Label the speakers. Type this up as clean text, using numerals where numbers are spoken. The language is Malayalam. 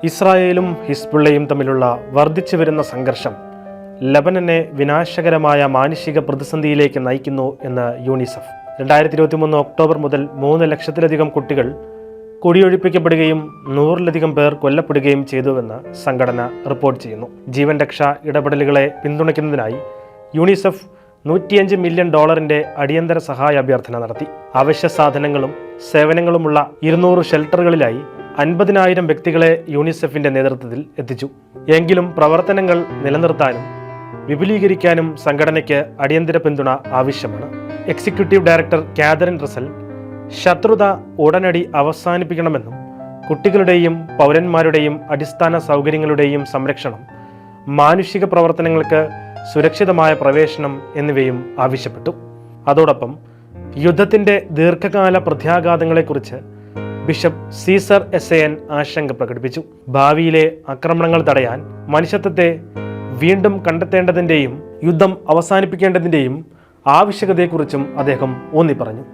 Speaker 1: ഇസ്രായേലും ഹിസ്ബുള്ളയും തമ്മിലുള്ള വർദ്ധിച്ചു വരുന്ന സംഘർഷം ലബനനെ വിനാശകരമായ മാനുഷിക പ്രതിസന്ധിയിലേക്ക് നയിക്കുന്നു എന്ന് യൂണിസെഫ്. 2023 ഒക്ടോബർ മുതൽ 3 ലക്ഷത്തിലധികം കുട്ടികൾ കുടിയൊഴിപ്പിക്കപ്പെടുകയും 100-ലധികം പേർ കൊല്ലപ്പെടുകയും ചെയ്തുവെന്ന് സംഘടന റിപ്പോർട്ട് ചെയ്യുന്നു. ജീവൻ രക്ഷാ ഇടപെടലുകളെ പിന്തുണയ്ക്കുന്നതിനായി യൂണിസെഫ് $105 മില്യൺ അടിയന്തര സഹായ അഭ്യർത്ഥന നടത്തി. അവശ്യ സാധനങ്ങളും സേവനങ്ങളുമുള്ള 200 ഷെൽട്ടറുകളിലായി 50,000 വ്യക്തികളെ യൂണിസെഫിന്റെ നേതൃത്വത്തിൽ എത്തിച്ചു. എങ്കിലും പ്രവർത്തനങ്ങൾ നിലനിർത്താനും വിപുലീകരിക്കാനും സംഘടനയ്ക്ക് അടിയന്തര പിന്തുണ ആവശ്യമാണ്. എക്സിക്യൂട്ടീവ് ഡയറക്ടർ കാതറിൻ റസൽ ശത്രുത ഉടനടി അവസാനിപ്പിക്കണമെന്നും കുട്ടികളുടെയും പൗരന്മാരുടെയും അടിസ്ഥാന സൗകര്യങ്ങളുടെയും സംരക്ഷണം, മാനുഷിക പ്രവർത്തനങ്ങൾക്ക് സുരക്ഷിതമായ പ്രവേശനം എന്നിവയും ആവശ്യപ്പെട്ടു. അതോടൊപ്പം യുദ്ധത്തിന്റെ ദീർഘകാല പ്രത്യാഘാതങ്ങളെക്കുറിച്ച് ബിഷപ്പ് സീസർ എസ്എൻ ആശങ്ക പ്രകടിപ്പിച്ചു. ഭാവിയിലെ ആക്രമണങ്ങൾ തടയാൻ മനുഷ്യത്വത്തെ വീണ്ടും കണ്ടെത്തേണ്ടതിൻ്റെയും യുദ്ധം അവസാനിപ്പിക്കേണ്ടതിൻ്റെയും ആവശ്യകതയെക്കുറിച്ചും അദ്ദേഹം ഊന്നി പറഞ്ഞു.